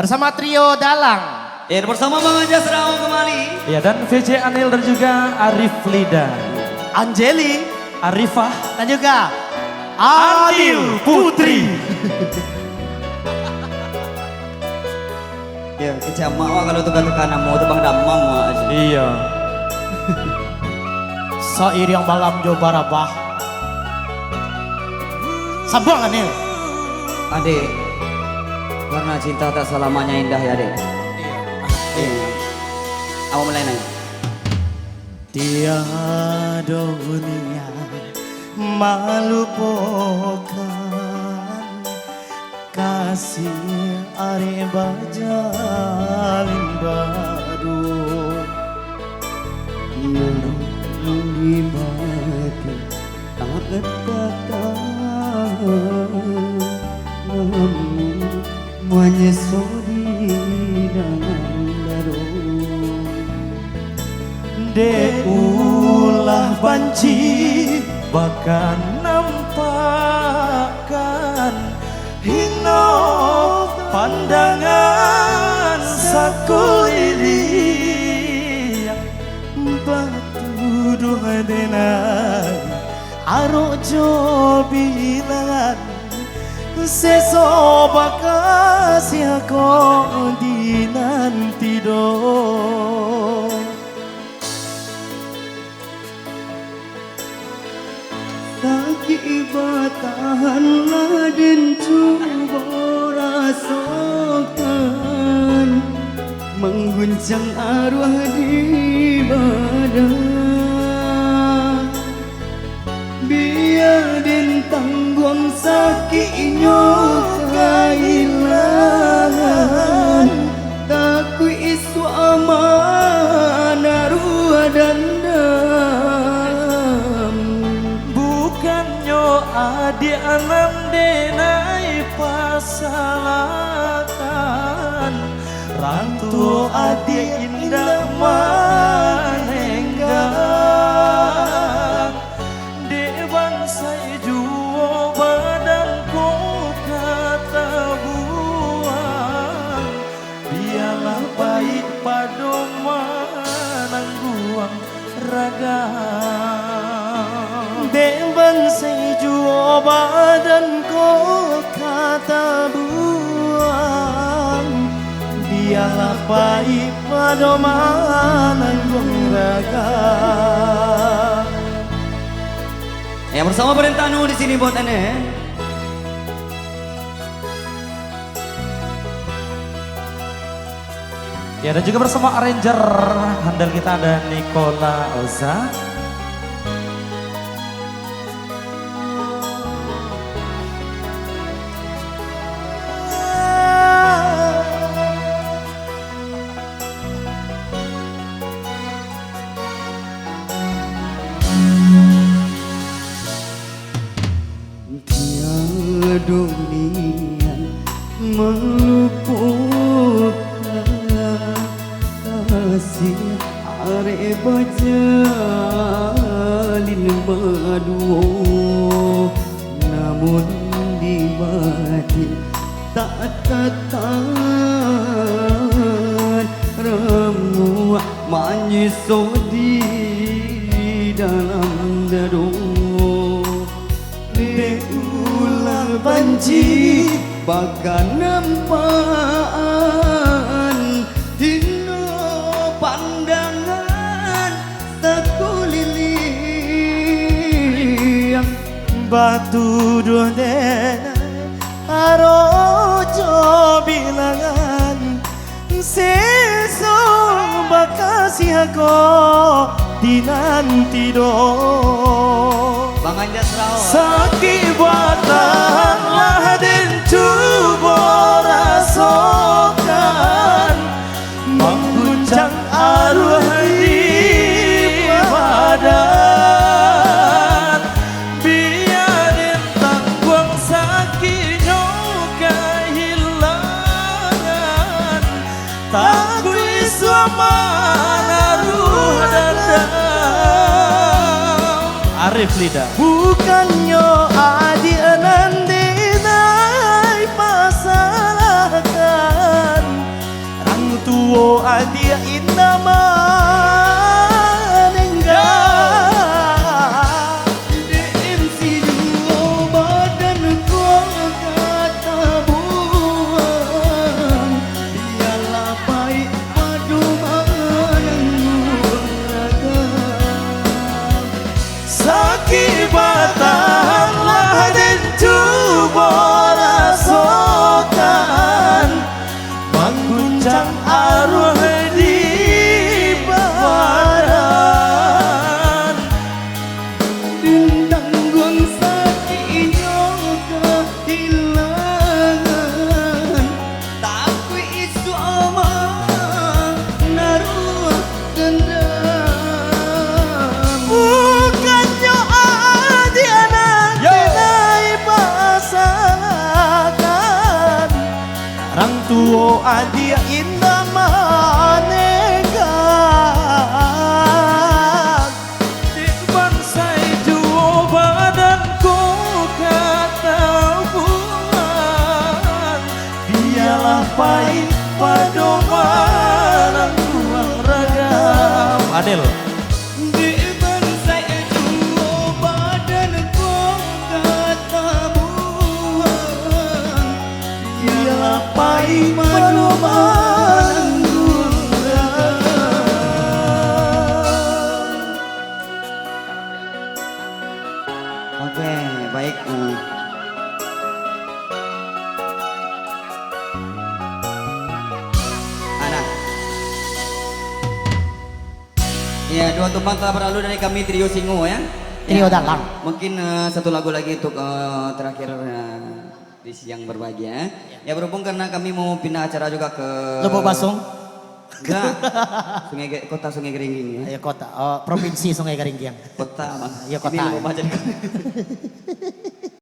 Bersama trio Dalang. Ya, bersama Bang Anjas Raung kembali. Ya, dan VJ Anil dan juga Arif Lida. Anjeli. Arifah. Dan juga Adil Putri. Ya, kecama wah kalau tukar-tukar nama itu Bang Damang wah. Iya. Sair yang balam jo barabah. Sabang Anil. Adik, karena cinta tak selamanya indah ya adik. Iya. Awak mulai nih. Tiada dunia melupakan kasih are bajalin badu Libati tak katakan menyesali dalam darah. de ulah banci Bahkan nampakkan hino pandangan sakuliling. batu dua denai aro jo bilangan seso bakasih aku di nanti do. Tahanlah dan coba rasakan mengguncang arwah di badan. Biar den tanggung sakitnya kehilangan, takut isu amanah ruah dan Adi anam denai pasalakan Rantu adi indah manenggang De bansai juo badanku kata buang Biarlah baik padoman angguang ragang Dewan sejuo badan ko kata buang biarlah baik padoman raga. Ya, bersama Berentano di sini buat Anda. Ya, dan juga bersama arranger handal kita ada Nicola Oza. Dunia melupakan kasih are bajalin badu, namun di batin tak katakan ramu menyesali dalam dadu. Banci Bahkan nampaan hino pandangan sakuliling. batu dua denai aro jo bilangan seso bakasih aku di nanti do. Bang Anjas Raung. Sakit buatanlah dan coba rasakan mengguncang arwah di badan. Biarin tanggung sakitnya kehilangan Takui suamana ruh dan Arif Lida. Bukannya adi anandinai pasalahkan mengguncang arwah di badan. Tanggung sakinya kehilangan, tapi isu omong naruh dendam. Bukannya adiana tenai pasangan, orang tua adia indah manekan. Di bansai duo badanku ketahuan, dialah pahit padoman ruang ragam. Adel. Di bansai dua badan kong ketabuhan, Dialah pahit padoman Oke, baik. Ana. Ya, dua tumpang telah berlalu dari kami Trio Singo ya. Trio Ya, Dalang. Mungkin satu lagu lagi untuk terakhir di siang berbahagia. Ya berhubung karena kami mau pindah acara juga ke Lubuk Basung, Enggak. Kota Sungai Geringging ya. ya kota, provinsi Sungai Garinggiang. Kota Bang. Iya, kota. Ini Lubuk Bajan.